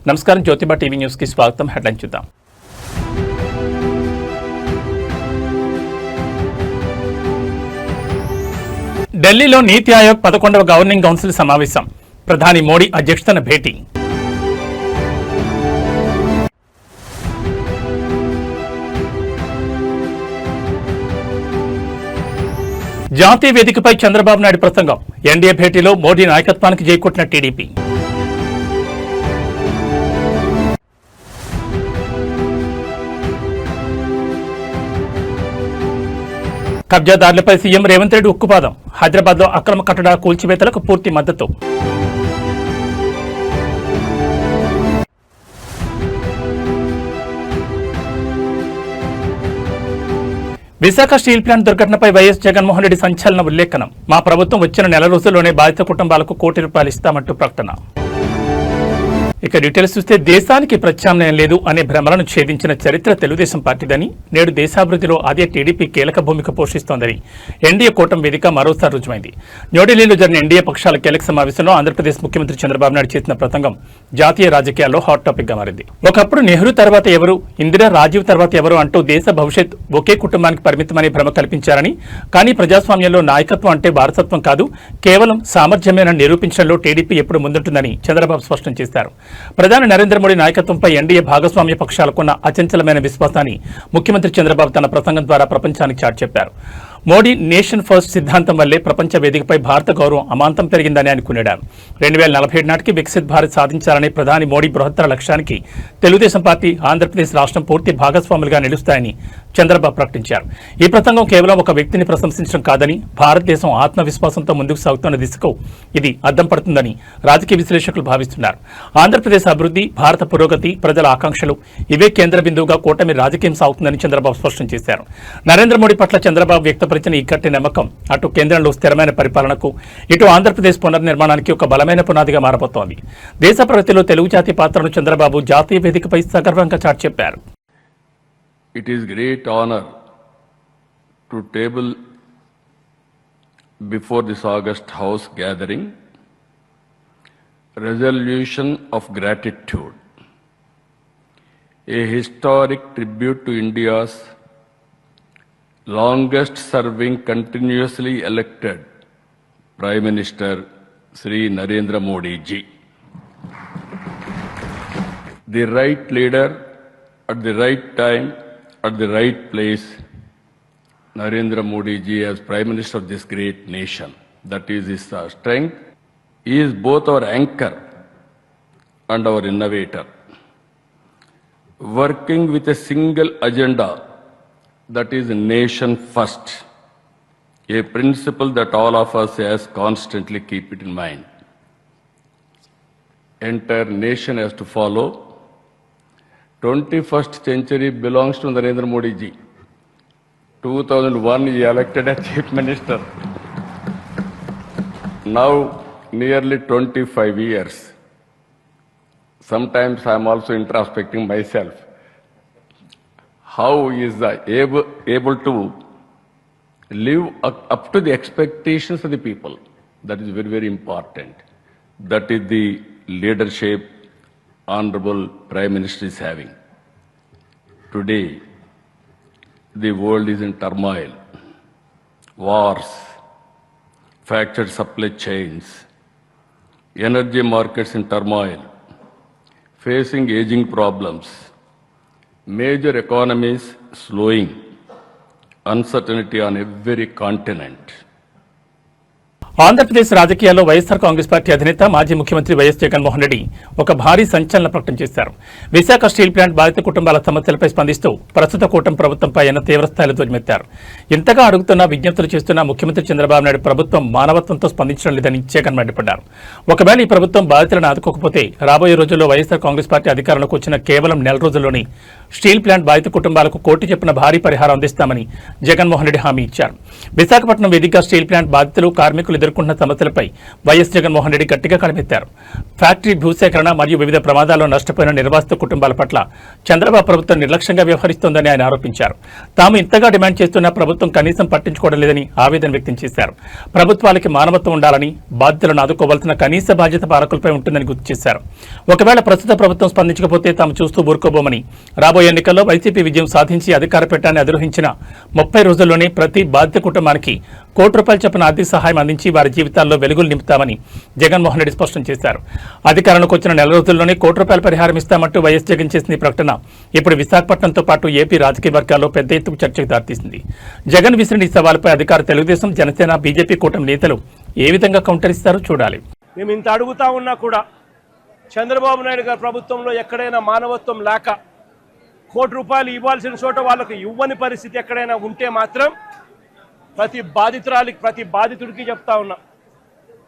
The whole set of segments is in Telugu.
నమస్కారం, జ్యోతిబా టీవీ న్యూస్ కి స్వాగతం. హెడ్లైన్ చూద్దాం. ఢిల్లీలో నీతి ఆయోగ్ 11వ గవర్నింగ్ కౌన్సిల్ సమావేశం. ప్రధాని మోడీ అధ్యక్షతన భేటీ. జాతీయ వేదికపై చంద్రబాబు నాయుడు ప్రసంగం. ఎన్డీఏ భేటీలో మోడీ నాయకత్వానికి జైకొట్టిన టీడీపీ. కబ్జాదారులపై సీఎం రేవంత్ రెడ్డి ఉక్కుపాదం. హైదరాబాద్లో అక్రమ కట్టడాల కూల్చివేతలకు పూర్తి మద్దతు. విశాఖ స్టీల్ ప్లాంట్ దుర్ఘటనపై వైఎస్ జగన్మోహన్ రెడ్డి సంచలన ఉల్లేఖనం. మా ప్రభుత్వం వచ్చిన నెల రోజుల్లోనే బాధిత కుటుంబాలకు ₹1 కోటి ఇస్తామంటూ ప్రకటన. ఇక డీటెయిల్స్ చూస్తే దేశానికి ప్రత్యామ్నాయం లేదు అనే భ్రమలను ఛేదించిన చరిత్ర తెలుగుదేశం పార్టీదని, నేడు దేశాభివృద్ధిలో అదే టీడీపీ కీలక భూమిక పోషిస్తోందని ఎన్డీఏ కూటమి వేదిక మరోసారి రుజువైంది. న్యూఢిల్లీలో జరిగిన ఎన్డీఏ పక్షాల కీలక సమావేశంలో ఆంధ్రప్రదేశ్ ముఖ్యమంత్రి చంద్రబాబు నాయుడు చేసిన ప్రసంగం జాతీయ రాజకీయాల్లో హాట్ టాపిక్ గా మారింది. ఒకప్పుడు నెహ్రూ తర్వాత ఎవరు, ఇందిరా, రాజీవ్ తర్వాత ఎవరు అంటూ దేశ భవిష్యత్ ఒకే కుటుంబానికి పరిమితమనే భ్రమ కల్పించారని, కానీ ప్రజాస్వామ్యంలో నాయకత్వం అంటే వారసత్వం కాదు, కేవలం సామర్థ్యమేనని నిరూపించడంలో టీడీపీ ఎప్పుడు ముందుంటుందని చంద్రబాబు స్పష్టం చేశారు. ప్రధాని నరేంద్ర మోడీ నాయకత్వంపై ఎన్డీఏ భాగస్వామ్య పక్షాలకున్న అచంచలమైన విశ్వాసాన్ని ముఖ్యమంత్రి చంద్రబాబు తన ప్రసంగం ద్వారా ప్రపంచానికి చాటి చెప్పారు. మోడీ నేషన్ ఫస్ట్ సిద్ధాంతం వల్లే ప్రపంచ వేదికపై భారత గౌరవం అమాంతం పెరిగిందని ఆయన కొనియాడారు. 2047 నాటికి వికసిత్ భారత్ సాధించాలనే ప్రధాని మోడీ బృహత్తర లక్ష్యానికి తెలుగుదేశం పార్టీ, ఆంధ్రప్రదేశ్ రాష్ట్రం పూర్తి భాగస్వాములుగా నిలుస్తాయని చంద్రబాబు ప్రకటించారు. ఈ ప్రసంగం కేవలం ఒక వ్యక్తిని ప్రశంసించడం కాదని, భారతదేశం ఆత్మవిశ్వాసంతో ముందుకు సాగుతున్న దిశకు ఇది అద్దం పడుతుందని రాజకీయ విశ్లేషకులు భావిస్తున్నారు. ఆంధ్రప్రదేశ్ అభివృద్ధి, భారత పురోగతి, ప్రజల ఆకాంక్షలు ఇవే కేంద్ర బిందువుగా కూటమి రాజకీయం సాగుతుందని చంద్రబాబు స్పష్టం చేశారు. నరేంద్ర మోడీ పట్ల చంద్రబాబు వ్యక్తపరిచిన ఈ గట్టి నమ్మకం అటు కేంద్రంలో స్థిరమైన పరిపాలనకు, ఇటు ఆంధ్రప్రదేశ్ పునర్నిర్మాణానికి ఒక బలమైన పునాదిగా మారబోతోంది. దేశ ప్రగతిలో తెలుగు జాతి పాత్రను చంద్రబాబు జాతీయ వేదికపై సగర్వంగా చాటి చెప్పారు. It is great honor to table before this August House gathering resolution of gratitude, a historic tribute to India's longest serving continuously elected Prime Minister Sri Narendra Modi ji. The right leader at the right time, at the right place, Narendra Modi ji as Prime Minister of this great nation. That is his strength. He is both our anchor and our innovator. Working with a single agenda, that is nation first, a principle that all of us has constantly keep it in mind. Entire nation has to follow. 21st century belongs to Narendra Modi ji. 2001 he elected as Chief Minister. Now nearly 25 years. Sometimes I am also introspecting myself. How he is able to live up to the expectations of the people. That is very, very important. That is the leadership Honorable Prime Minister is having. Today, the world is in turmoil. Wars, fractured supply chains, energy markets in turmoil, facing aging problems, major economies slowing, uncertainty on every continent. Andhra Pradesh రాజకీయాల్లో వైఎస్ఆర్ కాంగ్రెస్ పార్టీ అధినేత, మాజీ ముఖ్యమంత్రి వైఎస్ జగన్మోహన్ రెడ్డి ఒక భారీ సంచలన ప్రకటన చేశారు. విశాఖ స్టీల్ ప్లాంట్ బాధిత కుటుంబాల సమస్యలపై స్పందిస్తూ ప్రస్తుత కూటమి ప్రభుత్వంపై ఆయన తీవ్రస్థాయిలో ధ్వజమెత్తారు. ఇంతగా అడుగుతున్నా, విజ్ఞప్తులు చేస్తున్న ముఖ్యమంత్రి చంద్రబాబు నాయుడు ప్రభుత్వం మానవత్వంతో స్పందించడం లేదని జగన్ మండిపడ్డారు. ఒకవేళ ఈ ప్రభుత్వం బాధితులను ఆదుకోకపోతే రాబోయే రోజుల్లో వైఎస్ఆర్ కాంగ్రెస్ పార్టీ అధికారంలోకి వచ్చిన కేవలం నెల రోజుల్లోనే స్టీల్ ప్లాంట్ బాధిత కుటుంబాలకు కోటి చెప్పిన భారీ పరిహారం అందిస్తామని జగన్మోహన్ రెడ్డి హామీ ఇచ్చారు. విశాఖపట్నం వేదికగా స్టీల్ ప్లాంట్ బాధితులు, కార్మికులు ఎదుర్కొంటున్న సమస్యలపై వైఎస్ జగన్మోహన్ రెడ్డి గట్టిగా కలమెత్తారు. ఫ్యాక్టరీ భూసేకరణ మరియు వివిధ ప్రమాదాల్లో నష్టపోయిన నిర్వాసిత కుటుంబాల పట్ల చంద్రబాబు ప్రభుత్వం నిర్లక్ష్యంగా వ్యవహరిస్తోందని ఆయన ఆరోపించారు. తాము ఇంతగా డిమాండ్ చేస్తున్నా ప్రభుత్వం కనీసం పట్టించుకోవడం లేదని ఆవేదన వ్యక్తం చేశారు. ప్రభుత్వాలకి మానవత్వం ఉండాలని, బాధ్యులను ఆదుకోవాల్సిన కనీస బాధ్యత పాలకులపై ఉంటుందని గుర్తు చేశారు. ఒకవేళ ప్రస్తుత ప్రభుత్వం స్పందించకపోతే తాము చూస్తూ ఊరుకోబోమని, రాబోయే ఎన్నికల్లో వైసీపీ విజయం సాధించి అధికార పీఠాన్ని అధిరోహించిన 30 రోజుల్లోనే ప్రతి బాధిత కుటుంబానికి ₹1 చొప్పున ఆర్థిక సహాయం అందించి వారి జీవితాల్లో వెలుగులు నింపుతామని జగన్మోహన్ రెడ్డి స్పష్టం చేశారు. అధికారంలోకి వచ్చిన నెల రోజుల్లోనే ₹1 పరిహారం ఇస్తామంటూ వైఎస్ జగన్ చేసిన ఈ ప్రకటన ఇప్పుడు విశాఖపట్నంతో పాటు ఏపీ రాజకీయ వర్గాల్లో పెద్ద ఎత్తుకు చర్చకు దారితీసింది. జగన్ విసిరిన ఈ సవాలుపై అధికార తెలుగుదేశం, జనసేన, బీజేపీ కూటమి నేతలు ఏ విధంగా కౌంటర్ ఇస్తారో చూడాలి. మేము ఇంత అడుగుతా ఉన్నా కూడా చంద్రబాబు నాయుడు గారి ప్రభుత్వంలో ఎక్కడైనా మానవత్వం లేక ₹1 ఇవ్వాల్సిన చోట వాళ్ళకు ఇవ్వని పరిస్థితి ఎక్కడైనా ఉంటే మాత్రం ప్రతి బాధితురాలికి, ప్రతి బాధితుడికి చెప్తా ఉన్నా,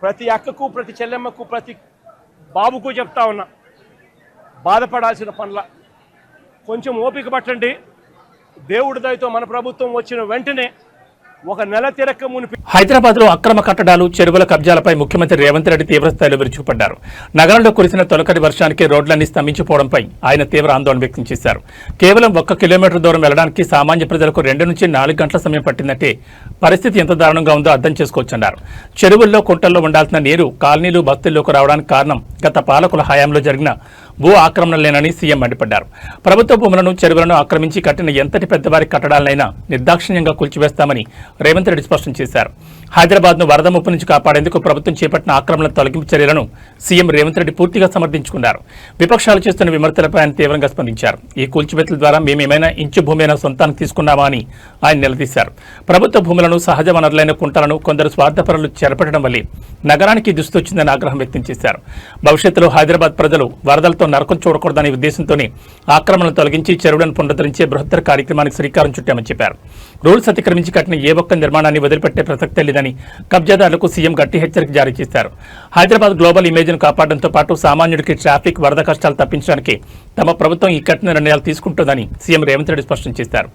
ప్రతి అక్కకు, ప్రతి చెల్లెమ్మకు, ప్రతి బాబుకు చెప్తా ఉన్నా, బాధపడాల్సిన పనుల కొంచెం ఓపిక పట్టండి. దేవుడి దయతో మన ప్రభుత్వం వచ్చిన వెంటనే ఒక నెల తిరక్క మునిపి హైదరాబాద్ లో అక్రమ కట్టడాలు, చెరువుల కబ్జాలపై ముఖ్యమంత్రి రేవంత్ రెడ్డి తీవ్రస్థాయిలో విరుచుకుపడ్డారు. నగరంలో కురిసిన తొలకరి వర్షానికి రోడ్లన్నీ స్తంభించిపోవడంపై ఆయన తీవ్ర ఆందోళన వ్యక్తం చేశారు. కేవలం 1 కిలోమీటర్ దూరం వెళ్లడానికి సామాన్య ప్రజలకు 2 నుంచి 4 గంటల సమయం పట్టిందంటే పరిస్థితి ఎంత దారుణంగా ఉందో అర్థం చేసుకోవచ్చన్నారు. చెరువుల్లో, కుంటల్లో ఉండాల్సిన నీరు కాలనీలు, బస్తీల్లోకి రావడానికి కారణం గత పాలకుల హయాంలో జరిగిన భూ ఆక్రమణలేనని సీఎం మండిపడ్డారు. ప్రభుత్వ భూములను, చెరువులను ఆక్రమించి కట్టిన ఎంతటి పెద్దవారి కట్టడాలనైనా నిర్దాక్షిణ్యంగా కూల్చివేస్తామని రేవంత్ రెడ్డి స్పష్టం చేశారు. హైదరాబాద్ ను వరద ముప్పు నుంచి కాపాడేందుకు ప్రభుత్వం చేపట్టిన ఆక్రమణ తొలగింపు చర్యలను సీఎం రేవంత్ రెడ్డి పూర్తిగా సమర్థించుకున్నారు. విపక్షాలు చేస్తున్న విమర్శలపై ఆయన తీవ్రంగా స్పందించారు. ఈ కూల్చివేతల ద్వారా మేమేమైనా ఇంచు భూమైనా సొంతానికి తీసుకున్నామా అని ఆయన నిలదీశారు. ప్రభుత్వ భూములను, సహజ వనరులైన కుంటలను కొందరు స్వార్థపరులు చేపట్టడం వల్లే నగరానికి దుస్తొచ్చిందని ఆగ్రహం వ్యక్తం చేశారు. భవిష్యత్తులో హైదరాబాద్ ప్రజలు వరదలతో నరకం చూడకూడదనే ఉద్దేశంతోనే ఆక్రమణలు తొలగించి చెరువులను పునరుద్ధరించే బృహత్తర కార్యక్రమానికి శ్రీకారం చుట్టామని చెప్పారు. రూల్స్ అతిక్రమించి కట్టిన ఏ ఒక్క నిర్మాణాన్ని వదిలిపెట్టే ప్రసక్తే లేదని కబ్జాదారులకు సీఎం గట్టి హెచ్చరిక జారీ చేశారు. హైదరాబాద్ గ్లోబల్ ఇమేజ్ను కాపాడడంతో పాటు సామాన్యుడికి ట్రాఫిక్, వరద కష్టాలు తప్పించడానికి తమ ప్రభుత్వం ఈ కఠిన నిర్ణయాలు తీసుకుంటుందని సీఎం రేవంత్ రెడ్డి స్పష్టం చేశారు.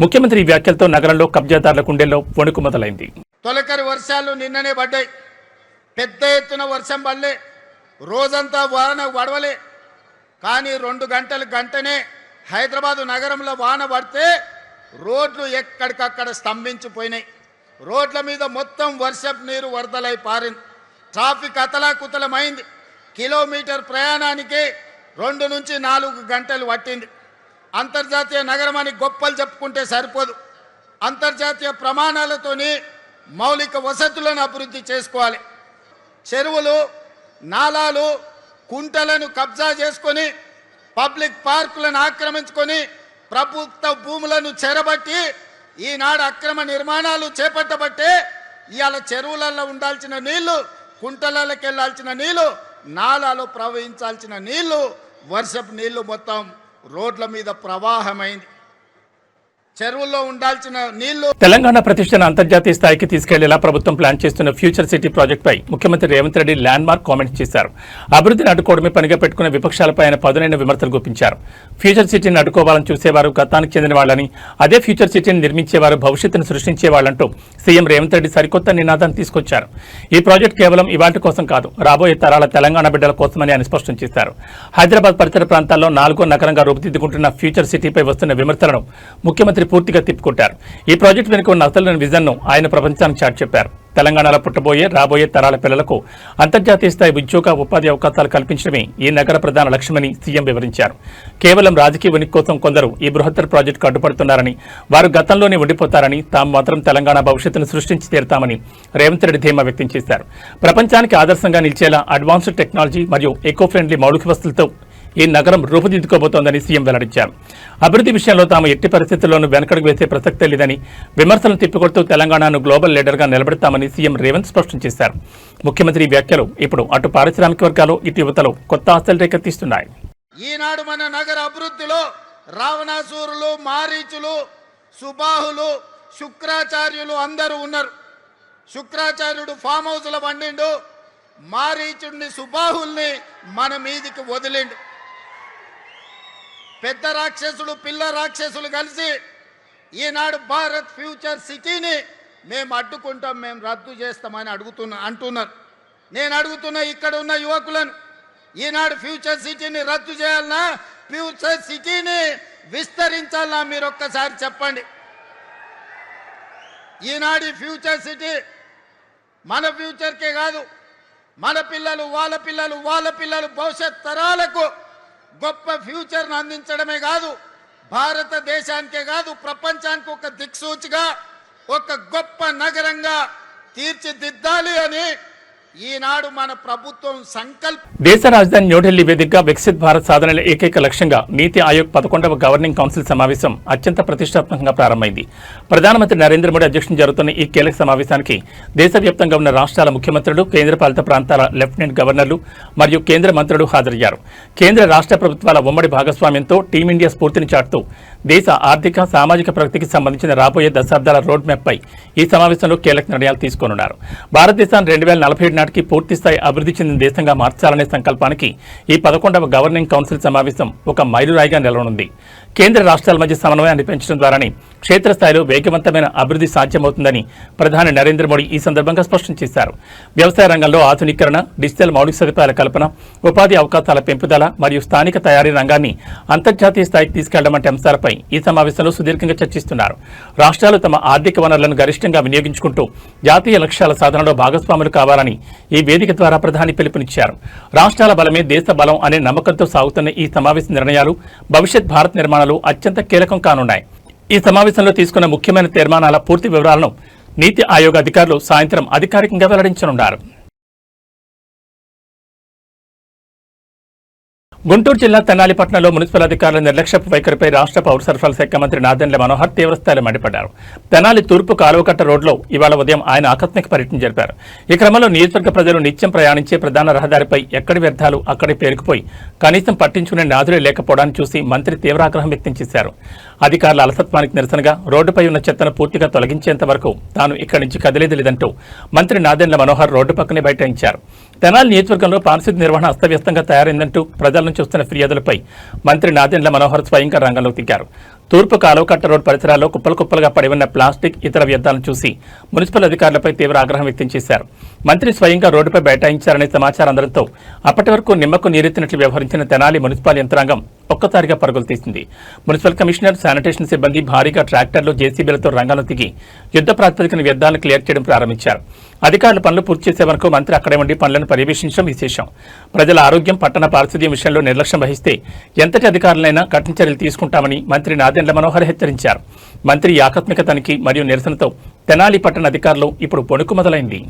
ముఖ్యమంత్రి ఈ వ్యాఖ్యలతో నగరంలో కబ్జాదారుల గుండెల్లో వణుకు మొదలైంది. తొలకరి వర్షాలు నిన్ననే పడ్డాయి. పెద్ద ఎత్తున వర్షం పడలే, రోజంతా వాన పడవలే. కానీ 2 గంటనే హైదరాబాదు నగరంలో వాన పడితే రోడ్లు ఎక్కడికక్కడ స్తంభించిపోయినాయి. రోడ్ల మీద మొత్తం వర్షపు నీరు వరదలై పారింది. ట్రాఫిక్ అతలాకుతలమైంది. కిలోమీటర్ ప్రయాణానికి 2 నుంచి 4 గంటలు పట్టింది. అంతర్జాతీయ నగరం అని గొప్పలు చెప్పుకుంటే సరిపోదు. అంతర్జాతీయ ప్రమాణాలతోని మౌలిక వసతులను అభివృద్ధి చేసుకోవాలి. చెరువులు, నాలాలు, కుంటలను కబ్జా చేసుకొని, పబ్లిక్ పార్కులను ఆక్రమించుకొని, ప్రభుత్వ భూములను చెరబట్టి ఈనాడు అక్రమ నిర్మాణాలు చేపట్టబట్టే ఇవాళ చెరువులలో ఉండాల్సిన నీళ్లు, కుంటలకి వెళ్లాల్సిన నీళ్లు, నాలాలో ప్రవహించాల్సిన నీళ్లు, వర్షపు నీళ్లు మొత్తం రోడ్ల మీద ప్రవాహమైంది. చెరువుల్లో ఉండాల్సిన నీళ్లు. తెలంగాణ ప్రతిష్టను అంతర్జాతీయ స్థాయికి తీసుకెళ్లేలా ప్రభుత్వం ప్లాన్ చేస్తున్న ఫ్యూచర్ సిటీ ప్రాజెక్టుపై ముఖ్యమంత్రి Revanth Reddy land mark comments చేశారు. అభివృద్ధిని అడ్డుకోవడమే పనిగా పెట్టుకున్న విపక్షాలపై ఆయన పదునైన విమర్శలు గుప్పించారు. ఫ్యూచర్ సిటీని అడ్డుకోవాలని చూసేవారు గతానికి చెందిన వాళ్ళని, అదే ఫ్యూచర్ సిటీని నిర్మించేవారు భవిష్యత్తును సృష్టించేవాళ్లంటూ సీఎం రేవంత్ రెడ్డి సరికొత్త నినాదాన్ని తీసుకొచ్చారు. ఈ ప్రాజెక్టు కేవలం ఇవాటి కోసం కాదు, రాబోయే తరాల తెలంగాణ బిడ్డల కోసమని ఆయన స్పష్టం చేశారు. హైదరాబాద్ పరిసర ప్రాంతాల్లో 4వ నగరంగా రూపుదిద్దుకుంటున్న ఫ్యూచర్ సిటీపై వస్తున్న విమర్శలను ముఖ్యమంత్రి పూర్తిగా తిప్పుకొట్టారు. ఈ ప్రాజెక్టు వెనుక ఉన్న అసలు విజన్ను ఆయన ప్రపంచానికి చాటి చెప్పారు. తెలంగాణలో పుట్టబోయే, రాబోయే తరాల పిల్లలకు అంతర్జాతీయ స్థాయి ఉద్యోగ, ఉపాధి అవకాశాలు కల్పించడమే ఈ నగర ప్రధాన లక్ష్యమని సీఎం వివరించారు. కేవలం రాజకీయ ఉనికి కోసం కొందరు ఈ బృహత్తర ప్రాజెక్టుకు అడ్డుపడుతున్నారని, వారు గతంలోనే ఉండిపోతారని, తాము మాత్రం తెలంగాణ భవిష్యత్తును సృష్టించి తీరుతామని రేవంత్ రెడ్డి ధీమా వ్యక్తం చేశారు. ప్రపంచానికి ఆదర్శంగా నిలిచేలా అడ్వాన్స్డ్ టెక్నాలజీ మరియు ఎకో ఫ్రెండ్లీ మౌలిక వస్తువులతో ఈ నగరం రూపుదిద్దుకోబోతోందని సీఎం వెల్లడించారు. అభివృద్ధి విషయంలో తాము ఎట్టి పరిస్థితుల్లోనూ వెనకడుగు వేసే ప్రసక్తే లేదని, విమర్శలను తిప్పికొడుతూ తెలంగాణను గ్లోబల్ లీడర్గా నిలబెడతామని సీఎం రేవంత్ స్పష్టం చేశారు. ముఖ్యమంత్రి వ్యాఖ్యలు ఇప్పుడు అటు పారిశ్రామిక వర్గాలు, ఇటు యువతలో కొత్త ఆశలు రేకెత్తిస్తున్నాయి. ఈనాడు మన నగర అభివృద్ధిలో రావణాసురులు, మారీచులు, సుబాహులు, శుక్రాచార్యులు అందరూ ఉన్నారు. శుక్రాచార్యుడు ఫామ్ హౌస్లో పండిండు, మారీచుడిని, సుబాహుల్ని మన మీదికి వదిలిండు. పెద్ద రాక్షసులు, పిల్ల రాక్షసులు కలిసి ఈనాడు భారత్ ఫ్యూచర్ సిటీని మేము అడ్డుకుంటాం, మేము రద్దు చేస్తామని అంటున్నారు. నేను అడుగుతున్నా ఇక్కడ ఉన్న యువకులను, ఈనాడు ఫ్యూచర్ సిటీని రద్దు చేయాలన్నా ఫ్యూచర్ సిటీని విస్తరించాలన్నా మీరు ఒక్కసారి చెప్పండి. ఈనాడు ఫ్యూచర్ సిటీ మన ఫ్యూచర్కే కాదు, మన పిల్లలు వాళ్ళ పిల్లలు భవిష్యత్ తరాలకు గొప్ప ఫ్యూచర్ను అందించడమే కాదు, భారతదేశానికే కాదు ప్రపంచానికి ఒక దిక్సూచిగా ఒక గొప్ప నగరంగా తీర్చిదిద్దాలి అని ఈనాడు మన ప్రభుత్వం దేశ రాజధాని న్యూఢిల్లీ వేదికగా వికసిత్ భారత్ సాధనల ఏకైక లక్ష్యంగా నీతి ఆయోగ్ 11వ గవర్నింగ్ కౌన్సిల్ సమావేశం అత్యంత ప్రతిష్టాత్మకంగా ప్రారంభమైంది. ప్రధానమంత్రి నరేంద్ర మోడీ అధ్యక్షతన జరుగుతున్న ఈ కీలక సమావేశానికి దేశవ్యాప్తంగా ఉన్న రాష్ట్రాల ముఖ్యమంత్రులు, కేంద్రపాలిత ప్రాంతాల లెఫ్టినెంట్ గవర్నర్లు మరియు కేంద్ర మంత్రులు హాజరయ్యారు. కేంద్ర రాష్ట్ర ప్రభుత్వాల ఉమ్మడి భాగస్వామ్యంతో టీమిండియా స్ఫూర్తిని చాటుతూ దేశ ఆర్థిక, సామాజిక ప్రగతికి సంబంధించిన రాబోయే దశాబ్దాల రోడ్ మ్యాప్ పై ఈ సమావేశంలో కీలక నిర్ణయాలు తీసుకోనున్నారు. భారతదేశాన్ని 2047 నాటికి పూర్తిస్థాయి అభివృద్ధి చెందిన దేశంగా మార్చాలనే సంకల్పానికి ఈ 11వ గవర్నింగ్ కౌన్సిల్ సమావేశం ఒక మైలురాయిగా నిలవనుంది. కేంద్ర రాష్ట్రాల మధ్య సమన్వయాన్ని పెంచడం ద్వారానే క్షేత్రస్థాయిలో వేగవంతమైన అభివృద్ధి సాధ్యమవుతుందని ప్రధాని నరేంద్ర మోడీ ఈ సందర్భంగా స్పష్టం చేశారు. వ్యవసాయ రంగంలో ఆధునీకరణ, డిజిటల్ మౌలిక సదుపాయాల కల్పన, ఉపాధి అవకాశాల పెంపుదల మరియు స్థానిక తయారీ రంగాన్ని అంతర్జాతీయ స్థాయికి తీసుకెళ్లడం వంటి అంశాలపై ఈ సమావేశంలో సుదీర్ఘంగా చర్చిస్తున్నారు. రాష్ట్రాలు తమ ఆర్థిక వనరులను గరిష్టంగా వినియోగించుకుంటూ జాతీయ లక్ష్యాల సాధనలో భాగస్వాములు కావాలని ఈ వేదిక ద్వారా ప్రధాని పిలుపునిచ్చారు. రాష్ట్రాల బలమే దేశ బలం అనే నమ్మకంతో సాగుతున్న ఈ సమావేశ నిర్ణయాలు భవిష్యత్ భారత్ నిర్మాణంలో అత్యంత కీలకం కానున్నాయి. ఈ సమావేశంలో తీసుకున్న ముఖ్యమైన తీర్మానాల పూర్తి వివరాలను నీతి ఆయోగ్ అధికారులు సాయంత్రం అధికారికంగా వెల్లడించనున్నారు. గుంటూరు జిల్లా తెనాలిపట్నంలో మున్సిపల్ అధికారుల నిర్లక్ష్యపు వైఖరిపై రాష్ట్ర పౌర సరఫరాల శాఖ మంత్రి నాదెండ్ల మనోహర్ తీవ్రస్థాయిలో మండిపడ్డారు. తెనాలి తూర్పు కాలువకట్ట రోడ్లో ఇవాళ ఉదయం ఆయన ఆకస్మిక పర్యటన జరిపారు. ఈ క్రమంలో నియోజకవర్గ ప్రజలు నిత్యం ప్రయాణించే ప్రధాన రహదారిపై ఎక్కడి వ్యర్థాలు అక్కడే పేరుకుపోయి కనీసం పట్టించుకునే నాదులే లేకపోవడాన్ని చూసి మంత్రి తీవ్ర ఆగ్రహం వ్యక్తం చేశారు. అధికారుల అలసత్వానికి నిరసనగా రోడ్డుపై ఉన్న చెత్తను పూర్తిగా తొలగించేంత వరకు తాను ఇక్కడి నుంచి కదిలేది లేదంటూ మంత్రి నాదెండ్ల మనోహర్ రోడ్డు పక్కనే బైఠాయించారు. తెనాలి నియోజకవర్గంలో పారిశుద్ధ్య నిర్వహణ అస్తవ్యస్తంగా తయారైందంటూ ప్రజల నుంచి వస్తున్న ఫిర్యాదులపై మంత్రి నాదెండ్ల మనోహర్ స్వయంగా రంగంలోకి దిగారు. తూర్పు కాలువకట్ట రోడ్ పరిసరాల్లో కుప్పలుగా పడి ఉన్న ప్లాస్టిక్, ఇతర వ్యర్థాలను చూసి మున్సిపల్ అధికారులపై తీవ్ర ఆగ్రహం వ్యక్తం చేశారు. మంత్రి స్వయంగా రోడ్డుపై బైఠాయించారనే సమాచారం అందడంతో అప్పటి వరకు నిమ్మకు నీరెత్తినట్లు వ్యవహరించిన తెనాలి మున్సిపల్ యంత్రాంగం ఒక్కసారిగా పరుగులు తీసింది. మున్సిపల్ కమిషనర్, శానిటేషన్ సిబ్బంది భారీగా ట్రాక్టర్లు, జేసీబీలతో రంగంలో దిగి యుద్ధ ప్రాతిపదికన వ్యర్థాలను క్లియర్ చేయడం ప్రారంభించారు. అధికారులు పనులు పూర్తి చేసే వరకు మంత్రి అక్కడే ఉండి పనులను పర్యవేక్షించడం విశేషం. ప్రజల ఆరోగ్యం, పట్టణ పారిశుద్ధ్యం విషయంలో నిర్లక్ష్యం వహిస్తే ఎంతటి అధికారులైనా కఠిన చర్యలు తీసుకుంటామని మంత్రి నాదెండ్ల మనోహర్ హెచ్చరించారు. మంత్రి ఆకస్మిక తనిఖీ మరియు నిరసనతో తెనాలి పట్టణ అధికారులు ఇప్పుడు పొణుకు మొదలైంది.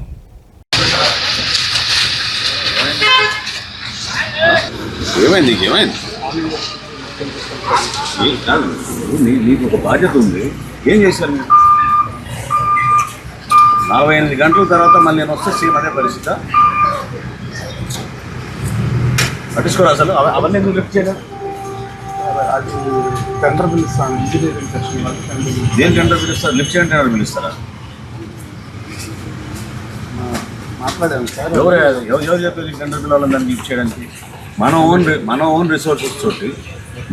నీకు ఒక బాధ్యత ఉంది. ఏం చేశారు మీరు? 48 గంటల తర్వాత మళ్ళీ నేను వస్తే సేమ్ అదే పరిస్థితి. పట్టించుకోరా అసలు? అవన్నీ ఎందుకు లిఫ్ట్ చేయలేదు? అది టెండర్ పిలుస్తాను, ఇంజనీరింగ్ సెక్షన్ వాళ్ళు దేని టెండర్ పిలుస్తారు? లిఫ్ట్ చేయండి టెండర్ పిలుస్తారా? మాట్లాడాను సార్. ఎవరు చెప్పేది టెండర్ పిలవాలని దాన్ని లిఫ్ట్ చేయడానికి? మన ఓన్ రిసోర్సెస్ తోటి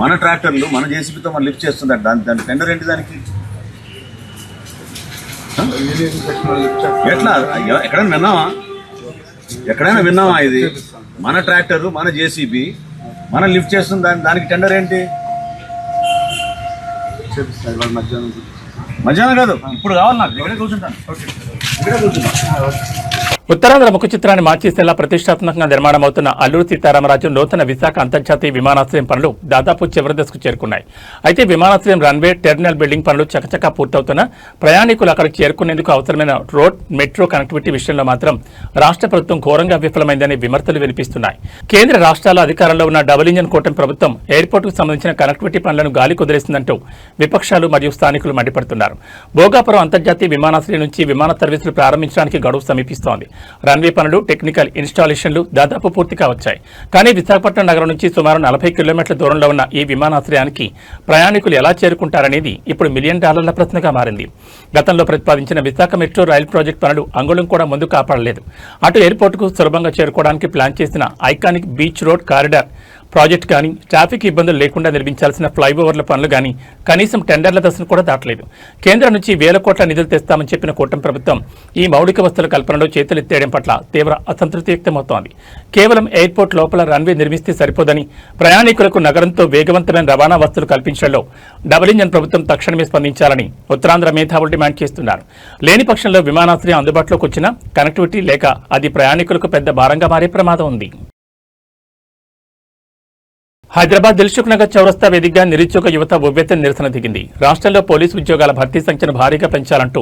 మన ట్రాక్టర్లు, మన జేసీబీతో మనం లిఫ్ట్ చేస్తుంటారు. దాని టెండర్ ఏంటి? దానికి ఎట్లా? ఎక్కడైనా విన్నావా? ఇది మన ట్రాక్టర్, మన జేసీబీ మనం లిఫ్ట్ చేస్తుంది. దానికి టెండర్ ఏంటి? మధ్యాహ్నం కాదు, ఇప్పుడు కావాలి నాకు. ఇక్కడే కూర్చుంటాను. ఉత్తరాంధ్ర ముఖ చిత్రాన్ని మార్చేసేలా ప్రతిష్టాత్మకంగా నిర్మాణమవుతున్న అల్లూరు సీతారామరాజు నూతన విశాఖ అంతర్జాతీయ విమానాశ్రయం పనులు దాదాపు చివరి దశకు చేరుకున్నాయి. అయితే విమానాశ్రయం రన్వే, టెర్మినల్ బిల్డింగ్ పనులు చకచకా పూర్తవుతున్న ప్రయాణికులు అక్కడికి చేరుకునేందుకు అవసరమైన రోడ్, మెట్రో కనెక్టివిటీ విషయంలో మాత్రం రాష్ట్ర ప్రభుత్వం ఘోరంగా విఫలమైందనే విమర్శలు వినిపిస్తున్నాయి. కేంద్ర రాష్ట్రాల అధికారంలో ఉన్న డబుల్ ఇంజన్ కూటమి ప్రభుత్వం ఎయిర్పోర్టుకు సంబంధించిన కనెక్టివిటీ పనులను గాలి కుదిరేసిందంటూ విపక్షాలు మరియు స్థానికులు మండిపడుతున్నారు. భోగాపురం అంతర్జాతీయ విమానాశ్రయం నుంచి విమాన సర్వీసులు ప్రారంభించడానికి గడువు సమీపిస్తోంది. రన్వే పనులు, టెక్నికల్ ఇన్స్టాలేషన్లు దాదాపు పూర్తి కావచ్చాయి. కానీ విశాఖపట్నం నగరం నుంచి సుమారు 40 కిలోమీటర్ల దూరంలో ఉన్న ఈ విమానాశ్రయానికి ప్రయాణికులు ఎలా చేరుకుంటారనేది ఇప్పుడు $1 మిలియన్ ప్రశ్నగా మారింది. గతంలో ప్రతిపాదించిన విశాఖ మెట్రో రైల్ ప్రాజెక్టు పనులు అంగుళం కూడా ముందు కాపాడలేదు. అటు ఎయిర్పోర్టుకు సులభంగా చేరుకోవడానికి ప్లాన్ చేసిన iconic beach road corridor project కానీ ట్రాఫిక్ ఇబ్బందులు లేకుండా నిర్మించాల్సిన ఫ్లైఓవర్ల పనులు కానీ కనీసం టెండర్ల దశను కూడా దాటలేదు. కేంద్రం నుంచి వేల కోట్ల నిధులు తెస్తామని చెప్పిన కూటమి ప్రభుత్వం ఈ మౌలిక వస్తువుల కల్పనలో చేతులెత్తేయడం పట్ల తీవ్ర అసంతృప్తి వ్యక్తమవుతోంది. కేవలం ఎయిర్పోర్ట్ లోపల రన్వే నిర్మిస్తే సరిపోదని ప్రయాణికులకు నగరంతో వేగవంతమైన రవాణా వస్తువులు కల్పించడంలో డబుల్ ఇంజన్ ప్రభుత్వం తక్షణమే స్పందించాలని ఉత్తరాంధ్ర మేధావులు డిమాండ్ చేస్తున్నారు. లేని పక్షంలో విమానాశ్రయం అందుబాటులోకి వచ్చినా కనెక్టివిటీ లేక అది ప్రయాణికులకు పెద్ద భారంగా మారే ప్రమాదం ఉంది. హైదరాబాద్ దిల్సుఖ్ నగర్ చౌరస్తా వేదికగా నిరుద్యోగ యువత ఉవ్వెత్తున నిరసన దిగింది. రాష్ట్రంలో పోలీసు ఉద్యోగాల భర్తీ సంఖ్యను భారీగా పెంచాలంటూ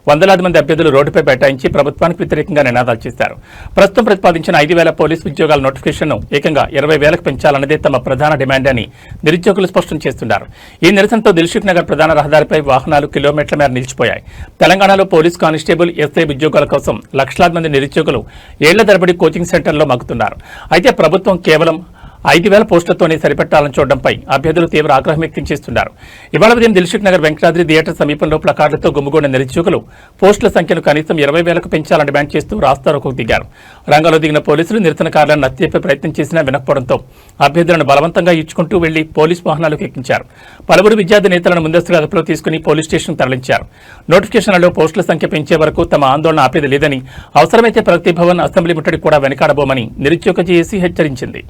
వందలాది మంది అభ్యర్థులు రోడ్డుపై బైఠాయించి ప్రభుత్వానికి వ్యతిరేకంగా నినాదాలు చేశారు. ప్రస్తుతం ప్రతిపాదించిన 5,000 పోలీసు ఉద్యోగాల నోటిఫికేషన్ను ఏకంగా 20,000కు పెంచాలన్నదే తమ ప్రధాన డిమాండ్ అని నిరుద్యోగులు స్పష్టం చేస్తున్నారు. ఈ నిరసనతో దిల్సుఖ్ నగర్ ప్రధాన రహదారిపై వాహనాలు కిలోమీటర్ల మేర నిలిచిపోయాయి. తెలంగాణలో పోలీసు కానిస్టేబుల్, ఎస్ఐ ఉద్యోగాల కోసం లక్షలాది మంది నిరుద్యోగులు ఏళ్ల తరబడి కోచింగ్ సెంటర్లో మగ్గుతున్నారు. అయితే ప్రభుత్వం కేవలం 5,000 పోస్టులతోనే సరిపెట్టాలని చూడడంపై అభ్యర్థులు తీవ్ర ఆగ్రహం వ్యక్తం చేస్తున్నారు. ఇవాళ ఉదయం దిల్సుఖ్ నగర్ వెంకటాద్రి థియేటర్ సమీపంలో ప్లకార్డులతో గుమిగూడిన నిరుద్యోగులు పోస్టుల సంఖ్యను కనీసం 20,000కు పెంచాలని డిమాండ్ చేస్తూ రాస్తారోకోకు దిగారు. రంగంలో దిగిన పోలీసులు నిరసనకారులను నచ్చజెప్పే ప్రయత్నం చేసినా వినకపోవడంతో అభ్యర్థులను బలవంతంగా ఇచ్చుకుంటూ వెళ్లి పోలీసు వాహనాలకు ఎక్కించారు. పలువురు విద్యార్థి నేతలను ముందస్తుగా అదుపులో తీసుకుని పోలీస్ స్టేషన్ తరలించారు. నోటిఫికేషన్లలో పోస్టుల సంఖ్య పెంచే వరకు తమ ఆందోళన ఆపేది లేదని, అవసరమైతే ప్రగతి భవన్, అసెంబ్లీ ముట్టడి కూడా వెనకాడబోమని నిరుద్యోగ జేఏసీ హెచ్చరించింది.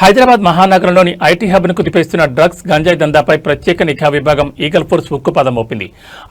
హైదరాబాద్ మహానగరంలోని ఐటీ హబ్ను కుదిపేస్తున్న డ్రగ్స్, గంజాయి దందాపై ప్రత్యేక నిఘా విభాగం ఈగల్ ఫోర్స్ ఉక్కుపాదం మోపింది.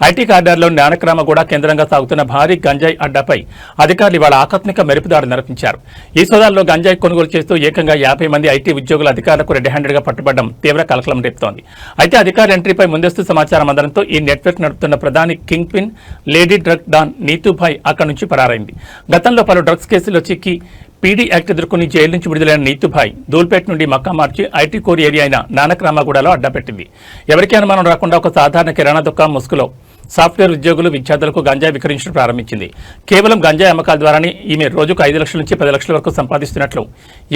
ఐటీ కారిడార్లో నానక్రామగూడ కేంద్రంగా సాగుతున్న భారీ గంజాయి అడ్డాపై అధికారులు ఇవాళ ఆకస్మిక మెరుపుదాడి నిర్వహించారు. ఈ సోదాల్లో గంజాయి కొనుగోలు చేస్తూ ఏకంగా 50 మంది ఐటీ ఉద్యోగుల అధికారులకు రెడ్ హ్యాండెడ్గా పట్టుబడడం తీవ్ర కలకలం రేపుతోంది. అయితే అధికారుల ఎంట్రీపై ముందస్తు సమాచారం అందడంతో ఈ నెట్వర్క్ నడుపుతున్న ప్రధాని king pin lady drug don Neetubhai అక్కడి నుంచి పరారైంది. గతంలో పలు డ్రగ్స్ కేసుల్లో చిక్కి పీడీ యాక్ట్ ఎదుర్కొని జైలు నుంచి విడుదలైన నీతూభాయ్ దూల్పేట్ నుండి మక్కా మార్చి ఐటీ కోర్ ఏరియా అయిన నానక్రామగూడలో అడ్డాపెట్టింది. ఎవరికీ అనుమానం రాకుండా ఒక సాధారణ కిరాణా దుకాణం ముసుగులో సాఫ్ట్వేర్ ఉద్యోగులు, విద్యార్థులకు గంజాయి విక్రయించడం ప్రారంభించింది. కేవలం గంజాయి అమ్మకాల ద్వారానే ఈమె రోజుకు 5 లక్షల నుంచి 10 లక్షల వరకు సంపాదిస్తున్నట్లు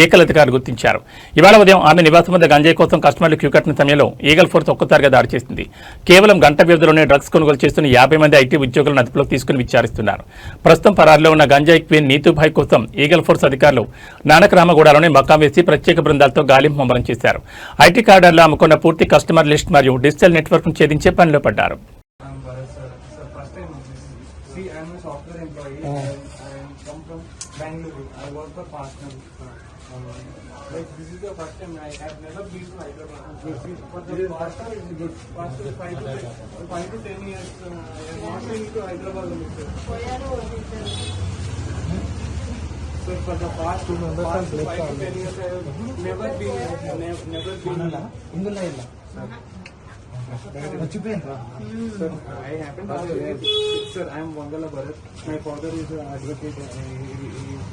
ఏకల్ అధికారులు గుర్తించారు. ఇవాళ ఉదయం ఆమె నివాసం వద్ద గంజాయి కోసం కస్టమర్లు క్యూ కట్టిన సమయంలో ఈగల్ ఫోర్స్ ఒక్కసారిగా దాడి చేసింది. కేవలం గంట వ్యవధిలోనే డ్రగ్స్ కొనుగోలు చేస్తున్న 50 మంది ఐటీ ఉద్యోగులను అదుపులోకి తీసుకుని విచారిస్తున్నారు. ప్రస్తుతం పరారిలో ఉన్న గంజాయి క్వీన్ నీతూభాయ్ కోసం ఈగల్ ఫోర్స్ అధికారులు నానక్రామగూడలోనే మక్కా వేసి ప్రత్యేక బృందాలతో గాలింపు ముమ్మరం చేశారు. ఐటీ కార్డర్లో అమ్ముకున్న పూర్తి కస్టమర్ లిస్ట్ మరియు డిజిటల్ నెట్వర్క్ ను ఛేదించే పనిలో పడ్డారు. See, I am a software employee. I come from Bangalore. I work for partner. Like this is the first time I have never been to Hyderabad. For the past 5 to 10 years, I am not been to Hyderabad. So for the past 5 to 10 years, I have never been. Sir, I happen to sir, I am Wangala Bharat. My father is an advocate.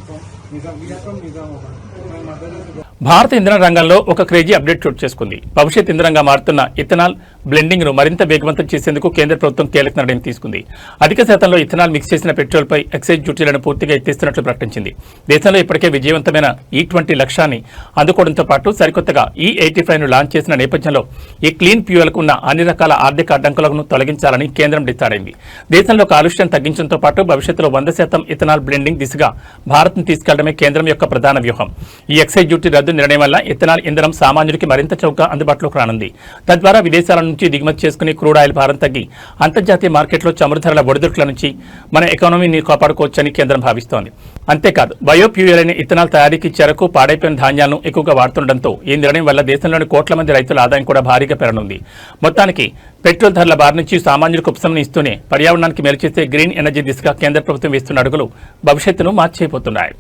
From Nizam. We are from Nizamabad. My mother is. భారత ఇంధన రంగంలో ఒక క్రేజీ అప్డేట్ చోటు చేసుకుంది. భవిష్యత్ ఇంధనంగా మారుతున్న ఇథనాల్ బ్లెండింగ్ ను మరింత వేగవంతం చేసేందుకు కేంద్ర ప్రభుత్వం కీలక నిర్ణయం తీసుకుంది. అధిక శాతంలో ఇథనాల్ మిక్స్ చేసిన పెట్రోల్పై ఎక్సైజ్ డ్యూటీలను పూర్తిగా ఎత్తేస్తున్నట్లు ప్రకటించింది. దేశంలో ఇప్పటికే విజయవంతమైన E20 లక్ష్యాన్ని అందుకోవడంతో పాటు సరికొత్తగా E85 ను లాంచ్ చేసిన నేపథ్యంలో ఈ క్లీన్ ఫ్యూయల్కు ఉన్న అన్ని రకాల ఆర్థిక అడ్డంకులను తొలగించాలని కేంద్రం డిసైడ్ అయింది. దేశంలో కాలుష్యం తగ్గించడంతో పాటు భవిష్యత్తులో 100% ఇథనాల్ బ్లెండింగ్ దిశగా భారత్ను తీసుకెళ్లడమే కేంద్రం యొక్క ప్రధాన వ్యూహం. ఈ ఎక్సైజ్ డ్యూటీ రద్దు రద్దు నిర్ణయం వల్ల ఇథనాల్ ఇంధనం సామాన్యుడికి మరింత చౌకగా అందుబాటులోకి రానుంది. తద్వారా విదేశాల నుంచి దిగుమతి చేసుకునే క్రూడ్ ఆయిల్ భారం తగ్గి అంతర్జాతీయ మార్కెట్లో చమురు ధరల ఒడిదుడుకుల నుంచి మన ఎకానమీని కాపాడుకోవచ్చని కేంద్రం భావిస్తోంది. అంతేకాదు బయోఫ్యూయల్ అయిన ఇథనాల్ తయారీకి చెరకు, పాడైపోయిన ధాన్యాలను ఎక్కువగా వాడుతుండటంతో ఈ నిర్ణయం వల్ల దేశంలోని కోట్ల మంది రైతుల ఆదాయం కూడా భారీగా పెరగనుంది. మొత్తానికి పెట్రోల్ ధరల బారి నుంచి సామాన్యులకు ఉపశమనం ఇస్తూనే పర్యావరణానికి మేలు చేసే గ్రీన్ ఎనర్జీ దిశగా కేంద్ర ప్రభుత్వం వేస్తున్న అడుగులు భవిష్యత్తును మార్చేయబోతున్నాయి.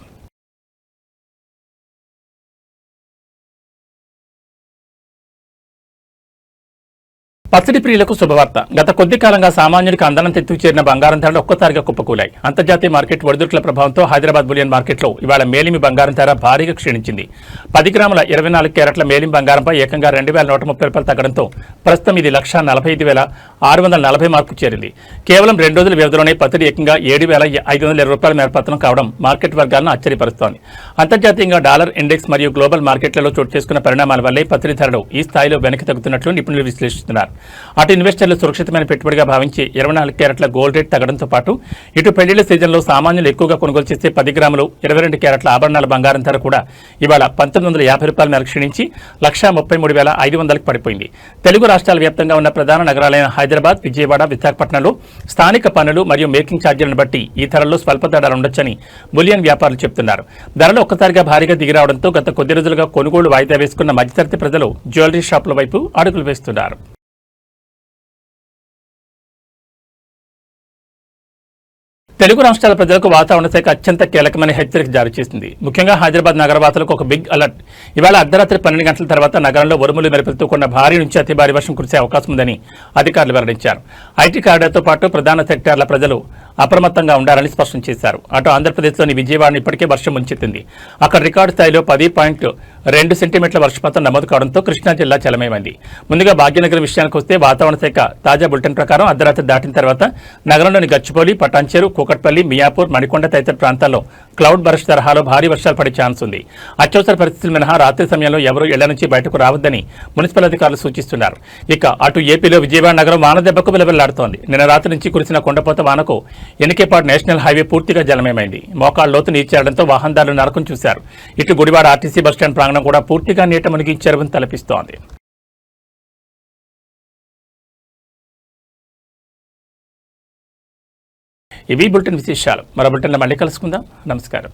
పచ్చడి ప్రియులకు శుభవార్త. గత కొద్ది కాలంగా సామాన్యుడికి అందనం తెత్తుకు చేరిన బంగారం ధరలు ఒక్కసారిగా కుప్పకూలాయి. అంతర్జాతీయ మార్కెట్ ఒడిదుడుకుల ప్రభావంతో హైదరాబాద్ బులియన్ మార్కెట్లో ఇవాళ మేలిమి బంగారం ధర భారీగా క్షీణించింది. 10 గ్రాముల 24 క్యారెట్ల మేలిమి బంగారంపై ఏకంగా 2,130 రూపాయలు తగ్గడంతో ప్రస్తుతం ఇది 1,45,640 మార్కు చేరింది. కేవలం 2 రోజుల వ్యవధిలోనే పచ్చడి ఏకంగా 7,520 రూపాయల మేర పతనం కావడం మార్కెట్ వర్గాలను ఆశ్చర్యపరుస్తోంది. అంతర్జాతీయంగా డాలర్ ఇండెక్స్ మరియు గ్లోబల్ మార్కెట్లలో చోటు చేసుకున్న పరిణామాల వల్లే పచ్చడి ధరలు ఈ స్థాయిలో వెనక్కి తగ్గుతున్నట్లు నిపుణులు విశ్లేషిస్తున్నారు. అటు ఇన్వెస్టర్లు సురక్షితమైన పెట్టుబడిగా భావించి 24 క్యారెట్ల గోల్డ్ రేట్ తగ్గడంతో పాటు ఇటు పెళ్లిళ్ల సీజన్లో సామాన్యులు ఎక్కువగా కొనుగోలు చేసే 10 గ్రాములు 22 క్యారెట్ల ఆభరణాల బంగారం ధర కూడా ఇవాళ 1,950 రూపాయల మేరకు క్షీణించి 1,33,500కి పడిపోయింది. తెలుగు రాష్ట్రాల వ్యాప్తంగా ఉన్న ప్రధాన నగరాలైన హైదరాబాద్, విజయవాడ, విశాఖపట్నంలో స్థానిక పన్నులు మరియు మేకింగ్ ఛార్జీలను బట్టి ఈ ధరల్లో స్వల్ప తేడాలు ఉండొచ్చని బులియన్ వ్యాపారులు చెబుతున్నారు. ధరలు ఒక్కసారిగా భారీగా దిగిరావడంతో గత కొద్ది రోజులుగా కొనుగోలు వాయిదా వేసుకున్న మధ్యతరగతి ప్రజలు జ్యువెలరీ షాపుల వైపు అడుగులు వేస్తున్నారు. తెలుగు రాష్ట్రాల ప్రజలకు వాతావరణ శాఖ అత్యంత కీలకమైన హెచ్చరిక జారీ చేసింది. ముఖ్యంగా హైదరాబాద్ నగరవాసులకు ఒక బిగ్ అలర్ట్. ఇవాళ అర్ధరాత్రి 12 గంటల తర్వాత నగరంలో ఉరుములు మెరుపులతో కూడిన భారీ నుంచి అతి భారీ వర్షం కురిసే అవకాశం ఉందని అధికారులు వెల్లడించారు. ఐటీ కారిడార్తో పాటు ప్రధాన సెక్టార్ల ప్రజలు అప్రమత్తంగా ఉండాలని స్పష్టం చేశారు. అటు ఆంధ్రప్రదేశ్లోని విజయవాడను ఇప్పటికే వర్షం ముంచెత్తింది. అక్కడ రికార్డు స్థాయిలో 10.2 సెంటీమీటర్ల వర్షపాతం నమోదు కావడంతో కృష్ణా జిల్లా చలమేమైంది. ముందుగా భాగ్యనగరం విషయానికి వస్తే వాతావరణ శాఖ తాజా బులెటిన్ ప్రకారం అర్ధరాత్రి దాటిన తర్వాత నగరంలోని గచ్చిబౌలి, పటాన్చెరు, కూకట్పల్లి, మియాపూర్, మణికొండ తదితర ప్రాంతాల్లో క్లౌడ్ బరస్ట్ తరహాలో భారీ వర్షాలు పడే ఛాన్స్ ఉంది. అత్యవసర పరిస్థితులు మినహా రాత్రి సమయంలో ఎవరూ ఇళ్ల నుంచి బయటకు రావద్దని మున్సిపల్ అధికారులు సూచిస్తున్నారు. ఇక అటు ఏపీలో విజయవాడ నగరం వాన దెబ్బకు విలవిల్లాడుతోంది. నిన్న రాత్రి నుంచి కురిసిన కొండపోత వానకు ఎన్నికేపాడు నేషనల్ హైవే పూర్తిగా జలమయమైంది. మోకాళ్ల లోతు నీరు చేరడంతో వాహనదారులు నరకం చూశారు. ఇటు గుడివాడ ఆర్టీసీ బస్టాండ్ ప్రాంగణం కూడా పూర్తిగా నీట మునిగి చెరువును తలపిస్తోంది. ఇవి బులెటిన్ విశేషాలు. మరో బులెటిన్లో మళ్ళీ కలుసుకుందాం. నమస్కారం.